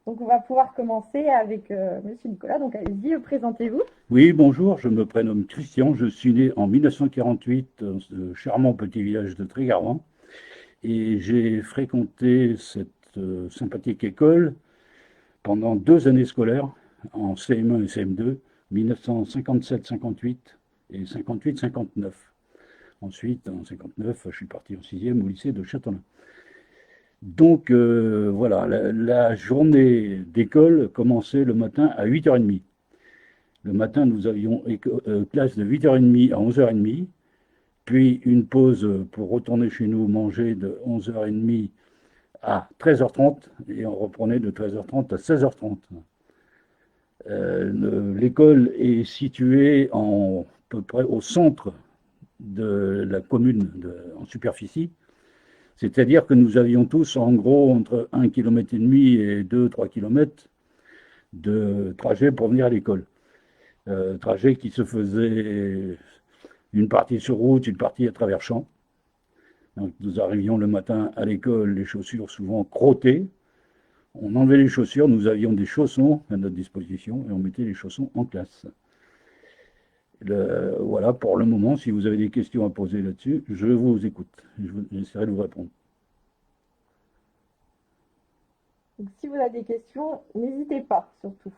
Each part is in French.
Donc, on va pouvoir commencer avec Monsieur Nicolas. Donc, allez-y, présentez-vous. Oui, bonjour, je me prénomme Christian, je suis né en 1948 dans ce charmant petit village de Trégarvan et j'ai fréquenté cette sympathique école pendant 2 années scolaires en CM1 et CM2, 1957-58 et 58-59. Ensuite, en 59, je suis parti en sixième au lycée de Châtelain. Donc voilà, la journée d'école commençait le matin à 8h30. Le matin, nous avions classe de 8h30 à 11h30, puis une pause pour retourner chez nous manger de 11h30 à 13h30, et on reprenait de 13h30 à 16h30. L'école est située à peu près au centre de la commune en superficie, c'est-à-dire que nous avions tous en gros entre 1,5 km et 2-3 km de trajet pour venir à l'école. Trajet qui se faisait une partie sur route, une partie à travers champs. Donc nous arrivions le matin à l'école, les chaussures souvent crottées. On enlevait les chaussures, nous avions des chaussons à notre disposition et on mettait les chaussons en classe. Voilà pour le moment, si vous avez des questions à poser là-dessus, je vous écoute. J'essaierai de vous répondre. Donc, si vous avez des questions, n'hésitez pas, surtout.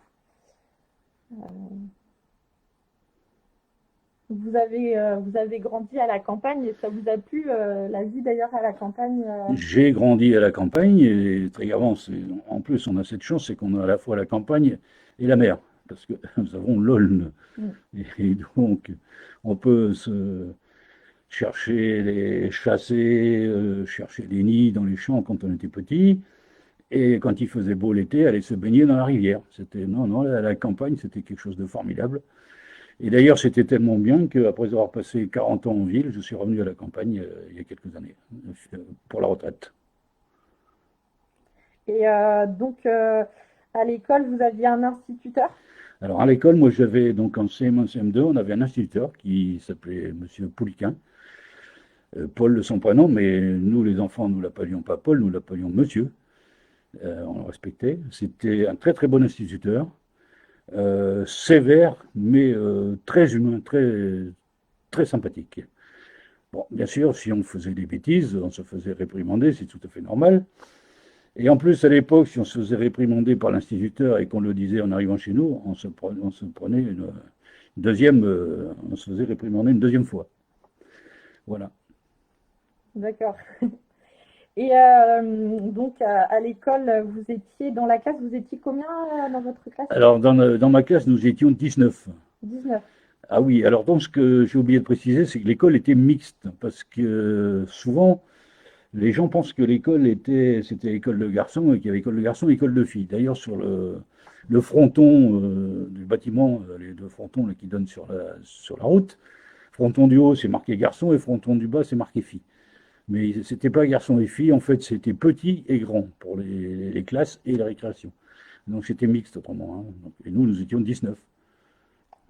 Vous avez grandi à la campagne et ça vous a plu, la vie d'ailleurs à la campagne J'ai grandi à la campagne et très avant, en plus on a cette chance, c'est qu'on a à la fois la campagne et la mer, parce que nous avons l'Aulne. Mm. Et donc on peut se chercher les chasser, chercher des nids dans les champs quand on était petit, et quand il faisait beau l'été, aller se baigner dans la rivière. C'était non, non, la campagne, c'était quelque chose de formidable. Et d'ailleurs, c'était tellement bien qu'après avoir passé 40 ans en ville, je suis revenu à la campagne il y a quelques années pour la retraite. Et à l'école, vous aviez un instituteur? Alors à l'école, moi j'avais donc en CM1, CM2, on avait un instituteur qui s'appelait Monsieur Pouliquin, Paul de son prénom, mais nous les enfants, nous l'appelions pas Paul, nous l'appelions Monsieur. On le respectait. C'était un très très bon instituteur, sévère, mais très humain, très sympathique. Bon, bien sûr, si on faisait des bêtises, on se faisait réprimander, c'est tout à fait normal. Et en plus, à l'époque, si on se faisait réprimander par l'instituteur et qu'on le disait en arrivant chez nous, on se prenait une deuxième, on se faisait réprimander une deuxième fois. Voilà. D'accord. Et donc, à l'école, vous étiez dans la classe, vous étiez combien dans votre classe? Alors, dans ma classe, nous étions 19. 19. Ah oui, alors donc ce que j'ai oublié de préciser, c'est que l'école était mixte, parce que souvent, les gens pensent que c'était école de garçons, et qu'il y avait école de garçons et école de filles. D'ailleurs, sur le fronton du bâtiment, les deux frontons là, qui donnent sur la route, fronton du haut, c'est marqué garçon, et fronton du bas, c'est marqué fille. Mais c'était pas garçon et fille, en fait, c'était petit et grand pour les classes et les récréations. Donc c'était mixte autrement, hein. Et nous étions 19.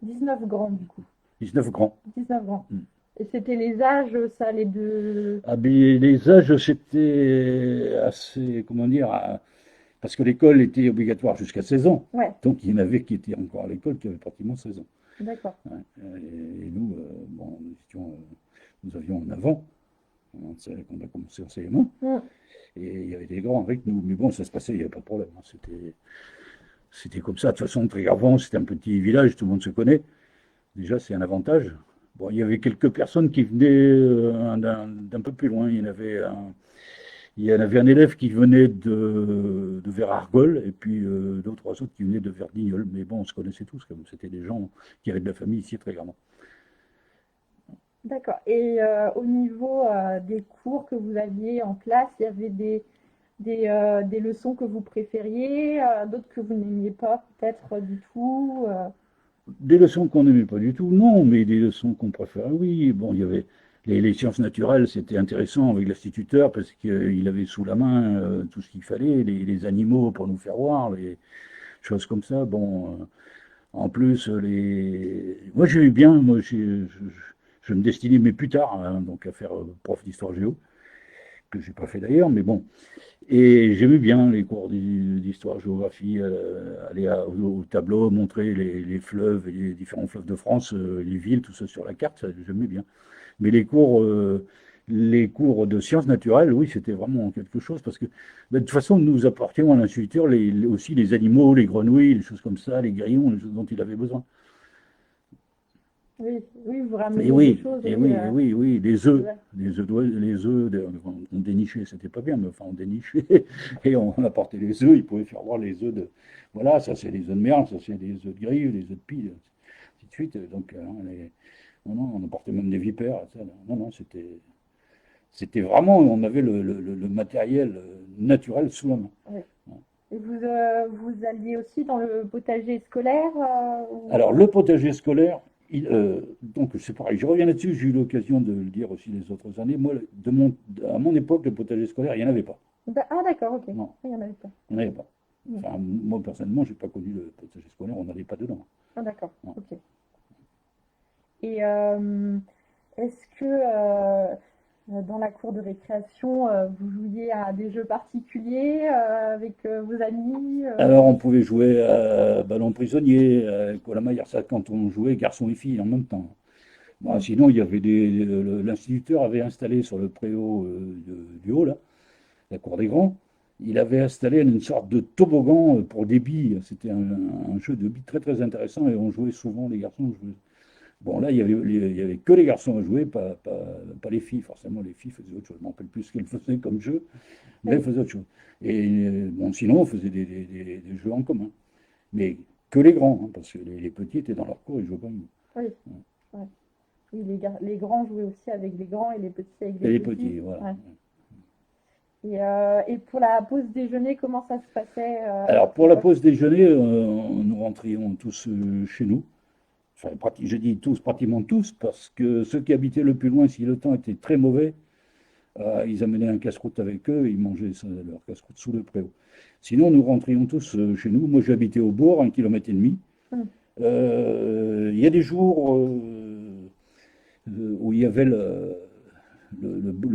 19 grands, du coup. 19 grands. 19 grands. Mm. Et c'était les âges, ça allait de... Ah, mais les âges, c'était assez, comment dire, parce que l'école était obligatoire jusqu'à 16 ans. Ouais, Donc il y en avait qui étaient encore à l'école qui avaient pratiquement 16 ans. d'accord. Ouais. Et nous, bon, nous avions un avant, hein, quand on a commencé en CM1, Mm. et il y avait des grands avec nous. Mais bon, ça se passait, il n'y avait pas de problème, hein. C'était comme ça. De toute façon, Trégarvan, c'était un petit village, tout le monde se connaît. Déjà, c'est un avantage. Bon, il y avait quelques personnes qui venaient d'un peu plus loin. Il y en avait un élève qui venait de vers Argol, et puis deux ou trois autres qui venaient de Verdignolles. Mais bon, on se connaissait tous, comme c'était des gens qui avaient de la famille ici très grandement. D'accord. Et au niveau des cours que vous aviez en classe, il y avait des leçons que vous préfériez, d'autres que vous n'aimiez pas peut-être du tout. Des leçons qu'on n'aimait pas du tout, non, mais des leçons qu'on préférait, oui. Bon, il y avait les sciences naturelles, c'était intéressant avec l'instituteur parce qu'il avait sous la main tout ce qu'il fallait, les animaux pour nous faire voir, les choses comme ça. Bon, en plus, moi j'ai eu bien, je me destinais, mais plus tard, hein, donc à faire prof d'histoire géo. que j'ai pas fait d'ailleurs, mais bon. Et j'aimais bien les cours d'histoire, géographie, aller au tableau, montrer les fleuves, et les différents fleuves de France, les villes, tout ça sur la carte, ça, j'aimais bien. Mais les cours de sciences naturelles, oui, c'était vraiment quelque chose, parce que de toute façon, nous apportions à l'instituteur aussi les animaux, les grenouilles, les choses comme ça, les grillons, les choses dont il avait besoin. Oui, oui, vous rameniez des choses, oui. Et oui, oui, Ouais. les œufs, on dénichait, c'était pas bien, mais enfin, on dénichait et on apportait les œufs, ils pouvaient faire voir les œufs de, voilà, ça c'est les œufs de merle, ça c'est des œufs de grille, les œufs de pie, ainsi de suite. Donc, non, non, on apportait même des vipères, ça, non, non, c'était vraiment, on avait le matériel naturel sous la main. Oui. Et vous alliez aussi dans le potager scolaire Alors, le potager scolaire, donc c'est pareil, je reviens là-dessus, j'ai eu l'occasion de le dire aussi les autres années. Moi, à mon époque, le potager scolaire, il n'y en avait pas. Ah, d'accord, ok. Non, Il y en avait pas. il n'y en avait pas. Mm. Enfin, moi, personnellement, je n'ai pas connu le potager scolaire, on n'allait pas dedans. Ah, d'accord, Non. ok. Et est-ce que dans la cour de récréation, vous jouiez à des jeux particuliers avec vos amis Alors, on pouvait jouer à ballon prisonnier, à Colamaillard, ça quand on jouait garçons et filles en même temps. Bon, Mm. sinon, il y avait l'instituteur avait installé sur le préau du haut, là, la cour des grands, il avait installé une sorte de toboggan pour des billes. C'était un jeu de billes très très intéressant et on jouait souvent, les garçons jouaient. Bon, là, il y avait que les garçons à jouer, pas les filles. Forcément, les filles faisaient autre chose. Je ne me rappelle plus ce qu'elles faisaient comme jeu, mais elles Oui, faisaient autre chose. Et bon, sinon, on faisait des jeux en commun. Mais que les grands, hein, parce que les petits étaient dans leur cour, ils jouaient pas. oui, ouais. Oui, les grands jouaient aussi avec les grands et les petits avec les Et les petits. petits, voilà. Ouais. Et pour la pause déjeuner, comment ça se passait à Alors, votre pour la époque? pause déjeuner, nous rentrions tous chez nous. Enfin, je dis tous, pratiquement tous, parce que ceux qui habitaient le plus loin, si le temps était très mauvais, ils amenaient un casse-croûte avec eux, ils mangeaient leur casse-croûte sous le préau. Sinon, nous rentrions tous chez nous. Moi, j'habitais au bourg, 1,5 km. Mm. Il y a des jours où il y avait le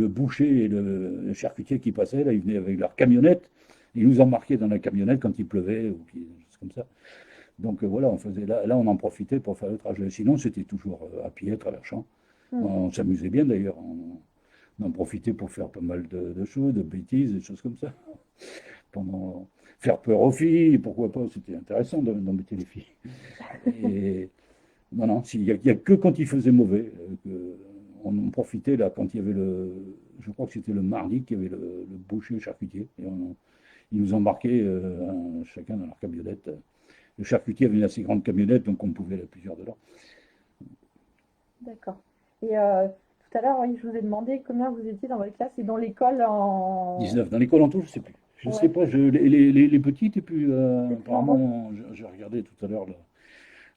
boucher et le charcutier qui passaient, là, ils venaient avec leur camionnette, ils nous embarquaient dans la camionnette quand il pleuvait, ou des choses comme ça. Donc voilà, on faisait là, on en profitait pour faire le trajet. Sinon, c'était toujours à pied, à travers champs. Mm. On s'amusait bien d'ailleurs. On en profitait pour faire pas mal de choses, de bêtises, des choses comme ça. Pendant faire peur aux filles, pourquoi pas, c'était intéressant d'embêter les filles. Et non, non, il y a que quand il faisait mauvais, on en profitait là, quand il y avait je crois que c'était le mardi qu'il y avait le boucher charcutier. Et ils nous embarquaient chacun dans leur camionnette. Le charcutier avait une assez grande camionnette, donc on pouvait aller à plusieurs dedans. D'accord. Et tout à l'heure, oui, je vous ai demandé combien vous étiez dans votre classe et dans l'école en... 19. Dans l'école en tout, je ne sais plus. Je ne sais Ouais, pas, les petits étaient plus. c'est plus nombreux. Apparemment, j'ai regardé tout à l'heure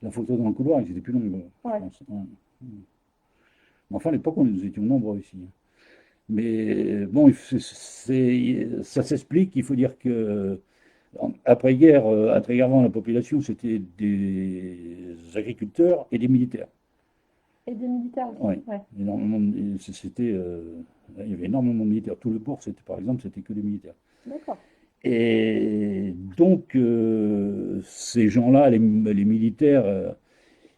la photo dans le couloir, ils étaient plus nombreux, je Ouais. pense. Ouais. Mais enfin, à l'époque, nous étions nombreux ici. Mais bon, ça s'explique. Il faut dire que après-guerre, à Trégarvan, la population, c'était des agriculteurs et des militaires. Et des militaires Oui, aussi, ouais. énormément. Il y avait énormément de militaires. Tout le bourg, par exemple, c'était que des militaires. D'accord. Et donc, ces gens-là, les militaires,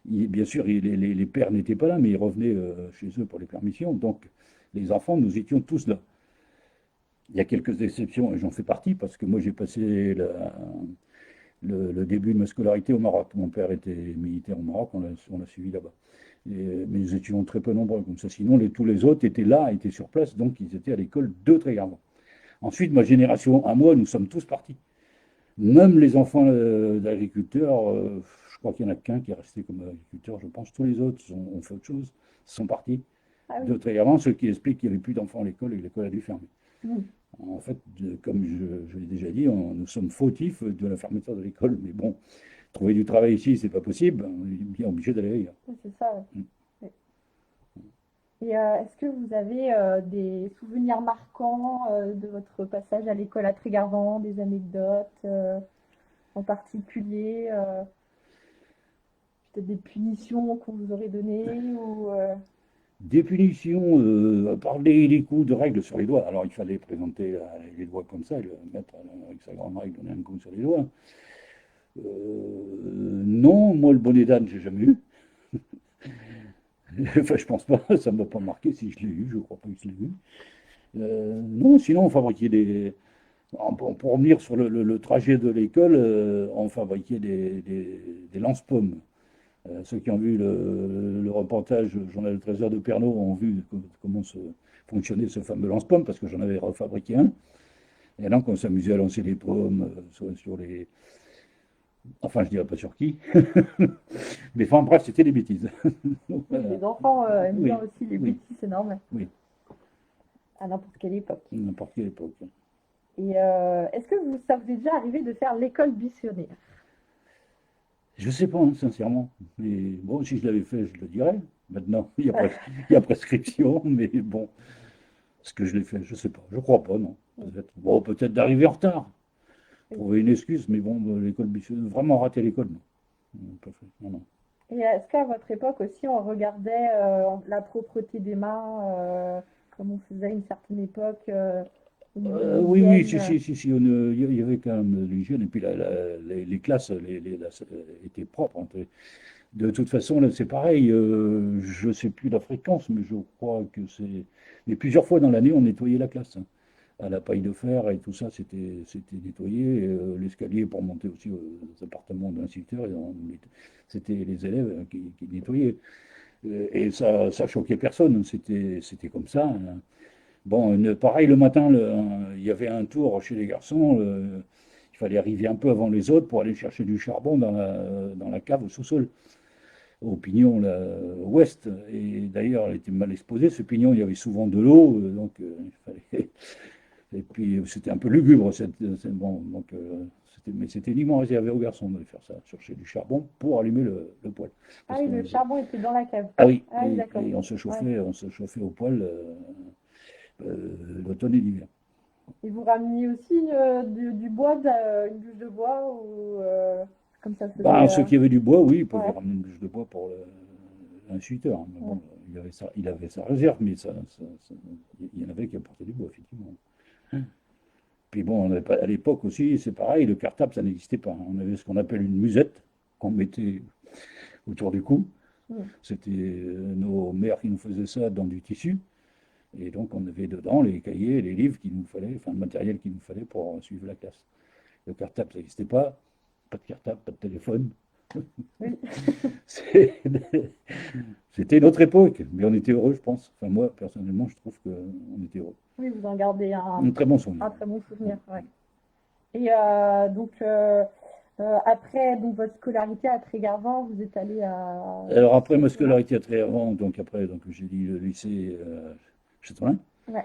bien sûr, les pères n'étaient pas là, mais ils revenaient chez eux pour les permissions. Donc, les enfants, nous étions tous là. Il y a quelques exceptions, et j'en fais partie, parce que moi, j'ai passé le début de ma scolarité au Maroc. Mon père était militaire au Maroc, on l'a suivi là-bas. Mais nous étions très peu nombreux comme ça. Sinon, tous les autres étaient là, étaient sur place, donc ils étaient à l'école de Trégarvan. Ensuite, ma génération, à moi, nous sommes tous partis. Même les enfants d'agriculteurs, je crois qu'il n'y en a qu'un qui est resté comme agriculteur, je pense. Tous les autres ont fait autre chose, sont partis Ah oui. de Trégarvan, ce qui explique qu'il n'y avait plus d'enfants à l'école et que l'école a dû fermer. Mm. En fait, comme je l'ai déjà dit, nous sommes fautifs de la fermeture de l'école. Mais bon, trouver du travail ici, c'est pas possible. On est bien obligé d'aller ailleurs. Oui, c'est ça, ouais. Mm. Ouais. Et est-ce que vous avez des souvenirs marquants de votre passage à l'école à Trégarvan, des anecdotes en particulier, peut-être des punitions qu'on vous aurait données ou Des punitions, par les coups de règle sur les doigts. Alors il fallait présenter les doigts comme ça, et le mettre avec sa grande règle, donner un coup sur les doigts. Non, moi le bonnet d'âne, j'ai jamais eu. Enfin, je pense pas, ça ne m'a pas marqué si je l'ai eu, je crois pas que je l'ai eu. Non, sinon on fabriquait des. Pour revenir sur le trajet de l'école, on fabriquait des lance-pommes. Ceux qui ont vu le reportage Journal du Trésor de Pernod ont vu comment fonctionnait ce fameux lance-pomme, parce que j'en avais refabriqué un. Et donc on s'amusait à lancer les pommes sur les. Enfin, je dirais pas sur qui. Mais enfin, bref, c'était des bêtises. Donc, Oui, voilà. les enfants aiment bien Oui, aussi les oui, bêtises, c'est normal, oui, à n'importe quelle époque. n'importe quelle époque. Et est-ce que ça vous est déjà arrivé de faire l'école buissonnière? Je sais pas, hein, sincèrement. Mais bon, si je l'avais fait, je le dirais. Maintenant, il y a prescription, mais bon, est-ce que je l'ai fait? Je sais pas. Je crois pas, non. Peut-être. Bon, peut-être d'arriver en retard. Trouver une excuse, mais bon, l'école Bichon, vraiment rater l'école, non. Non, pas fait. Non, non. Et est-ce qu'à votre époque aussi, on regardait la propreté des mains, comme on faisait à une certaine époque, au niveau de Oui, oui, si, l'hygiène? si, si, si, il y avait quand même de l'hygiène, et puis les classes étaient propres, hein. De toute façon, là, c'est pareil, je sais plus la fréquence, mais je crois que c'est. Mais plusieurs fois dans l'année, on nettoyait la classe, hein. À la paille de fer et tout ça, c'était nettoyé. L'escalier pour monter aussi aux appartements de l'instituteur, c'était les élèves qui nettoyaient. Et ça choquait personne, c'était comme ça, hein. Bon, pareil, le matin, il y avait un tour chez les garçons. Il fallait arriver un peu avant les autres pour aller chercher du charbon dans la cave au sous-sol, au pignon là, ouest. Et d'ailleurs, elle était mal exposée. Ce pignon, il y avait souvent de l'eau, donc il fallait. Et puis c'était un peu lugubre, bon, donc, mais c'était uniquement réservé aux garçons de faire ça, chercher du charbon pour allumer le poêle. Ah Parce oui, qu'on le charbon était dans la cave. Ah oui, Ah oui, d'accord. et Ouais. on se chauffait au poêle l'automne et l'hiver. Et vous rameniez aussi du bois, une bûche de bois, ou comme ça se faisait. Bah, ceux qui avaient du bois, oui, ils pouvaient Ouais, ramener une bûche de bois pour l'insuiteur. Mais ouais. bon, il avait sa réserve, mais il y en avait qui apportaient du bois, effectivement. Puis bon, on avait pas, à l'époque aussi, c'est pareil, le cartable, ça n'existait pas. On avait ce qu'on appelle une musette qu'on mettait autour du cou. Mm. C'était nos mères qui nous faisaient ça dans du tissu. Et donc, on avait dedans les cahiers, les livres qu'il nous fallait, enfin, le matériel qu'il nous fallait pour suivre la classe. Le cartable, ça n'existait pas. Pas de cartable, pas de téléphone. Oui. C'est- C'était une autre époque, mais on était heureux, je pense. Enfin, moi, personnellement, je trouve qu'on était heureux. Oui, vous en gardez Un très bon souvenir. un très bon souvenir. Ouais. Et donc, après donc, votre scolarité à Trégarvan, vous êtes allé à Alors après ma Châtelain? scolarité à Tréhervan, donc après, donc j'ai dit le lycée Châtelain. Ouais,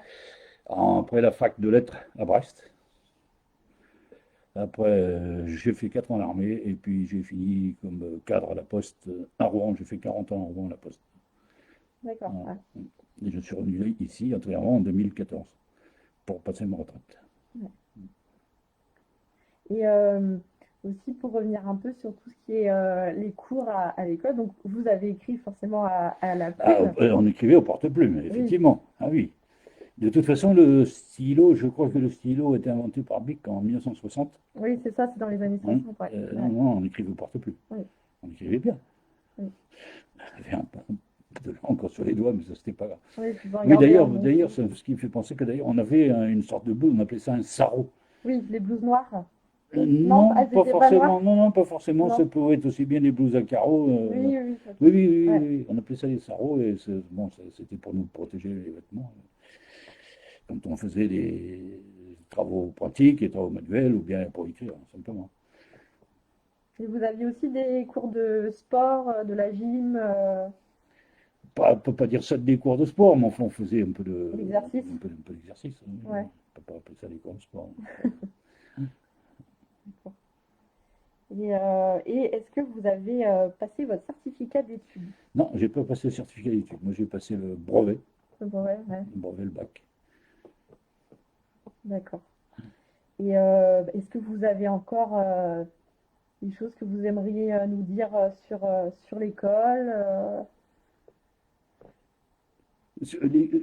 Après la fac de lettres à Brest. Après, j'ai fait 4 ans à l'armée et puis j'ai fini comme cadre à la Poste à Rouen. J'ai fait 40 ans à Rouen à la Poste. d'accord. Voilà. Ouais. Et je suis revenu ici à Tréhervan en 2014 pour passer ma retraite. Ouais. Et aussi pour revenir un peu sur tout ce qui est les cours à l'école, donc vous avez écrit forcément à la Ah, plume. on écrivait au porte-plume, Oui, effectivement. Ah oui. De toute façon, le stylo, je crois que le stylo a été inventé par Bic en 1960. oui, c'est ça, c'est dans les années Hein. 60, ouais. Non, Ouais, non, on écrivait au porte-plume. oui, On écrivait bien. oui. On avait un peu de l'encre sur les doigts, mais ça, c'était pas grave. Oui, puis vous en Oui, gardez un bon d'ailleurs, souvenir. ce qui me fait penser que d'ailleurs, on avait une sorte de blouse, on appelait ça un sarrau. Oui, les blouses noires. Non, Non, elles pas n'étaient pas forcément. noires? Non, non, pas forcément. Ça Non. pouvait être aussi bien des blouses à carreaux. Oui, oui, ok. Oui, oui, oui, oui, Ouais. oui. On appelait ça des sarraux et bon, c'était pour nous protéger les vêtements quand on faisait des travaux pratiques, des travaux manuels ou bien pour écrire, simplement. Et vous aviez aussi des cours de sport, de la gym, On peut pas dire ça des cours de sport, mais enfin, on faisait l'exercice? un peu d'exercice, hein. On Ouais. peut pas appeler ça des cours de sport. D'accord. Et est-ce que vous avez passé votre certificat d'études? Non, j'ai pas passé le certificat d'études. Moi, j'ai passé le brevet, Ouais, ouais, le bac. d'accord. Et est-ce que vous avez encore des choses que vous aimeriez nous dire sur l'école?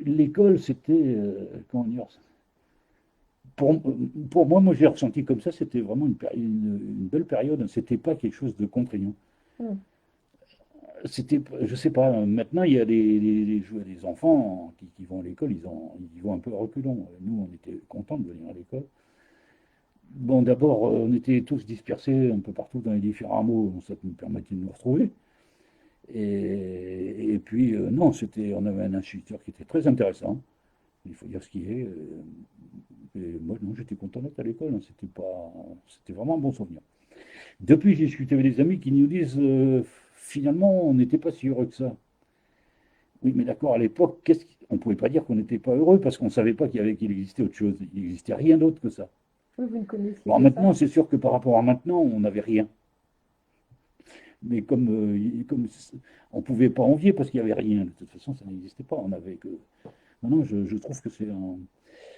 l'école, c'était, comment dire, pour, pour moi, j'ai ressenti comme ça, c'était vraiment une belle période. C'était pas quelque chose de contraignant. Hmm. C'était, je sais pas, maintenant il y a des enfants qui vont à l'école, ils vont un peu à reculons. Nous, on était contents de venir à l'école. Bon, d'abord, on était tous dispersés un peu partout dans les différents hameaux, ça nous permettait de nous retrouver. Et puis, non, on avait un instituteur qui était très intéressant, il faut dire ce qu'il est. Et moi, non, j'étais content d'être à l'école, hein, c'était vraiment un bon souvenir. Depuis, j'ai discuté avec des amis qui nous disent, finalement, on n'était pas si heureux que ça. Oui, mais d'accord, à l'époque, on ne pouvait pas dire qu'on n'était pas heureux parce qu'on ne savait pas qu'il existait autre chose. Il n'existait rien d'autre que ça. Oui, vous ne connaissiez Bon, que ça. maintenant, c'est sûr que par rapport à maintenant, on n'avait rien. Mais comme on ne pouvait pas envier parce qu'il n'y avait rien. De toute façon, ça n'existait pas. On avait que. Non, non, je trouve que c'est un.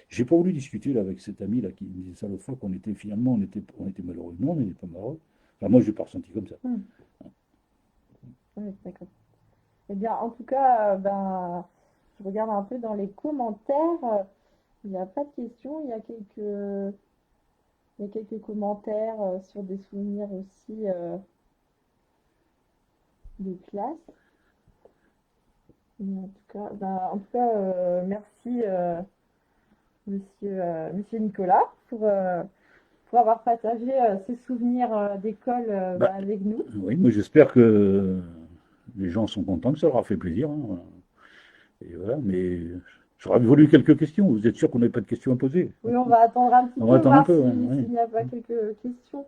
J'ai pas voulu discuter là, avec cet ami là qui me disait ça l'autre fois qu'on était finalement on était malheureux. Non, on n'était pas malheureux. Enfin, moi, je l'ai pas ressenti comme ça. Hmm. Oui, d'accord. Eh bien, en tout cas, ben, je regarde un peu dans les commentaires. Il n'y a pas de questions. Il y a quelques commentaires sur des souvenirs aussi de classe. Mais en tout cas, merci monsieur Nicolas pour avoir partagé ces souvenirs d'école Bah, avec nous. oui, moi j'espère que les gens sont contents, que ça leur a fait plaisir, hein, voilà. Et voilà, mais j'aurais voulu quelques questions. Vous êtes sûr qu'on n'avait pas de questions à poser? Oui, on va attendre un petit On va peu, attendre un voir peu, ouais, s'il ouais. n'y a pas quelques questions.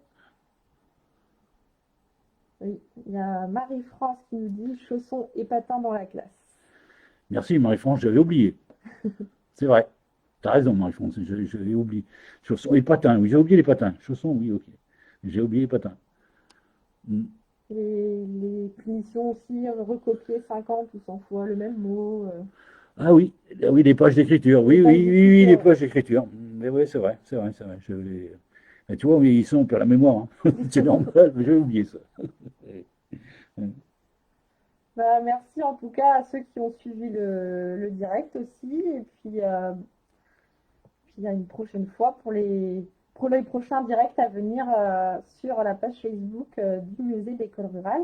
Oui, il y a Marie-France qui nous dit chaussons et patins dans la classe. Merci Marie-France, j'avais oublié. C'est vrai. T'as raison Marie-France, j'avais oublié. Chaussons et patins, oui, j'ai oublié les patins. Chaussons, oui, ok. J'ai oublié les patins. Mm. Les punitions aussi, recopier 50 ou 100 fois le même mot. Ah oui, les pages d'écriture. Les Oui, oui, pages oui, oui, les d'écriture. pages d'écriture. Mais oui, c'est vrai, c'est vrai, c'est vrai. Mais tu vois, oui, ils sont, on perd la mémoire, hein. C'est normal, mais j'ai oublié ça. Bah, merci en tout cas à ceux qui ont suivi le direct aussi. Et puis à une prochaine fois pour les prochains directs à venir sur la page Facebook du musée d'école rurale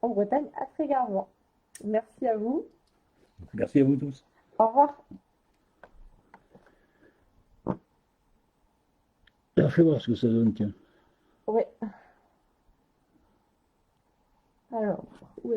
en Bretagne à Trégarvan. Merci à vous. Merci à vous tous. Au revoir. Alors, fais voir ce que ça donne, tiens. Ouais. Alors.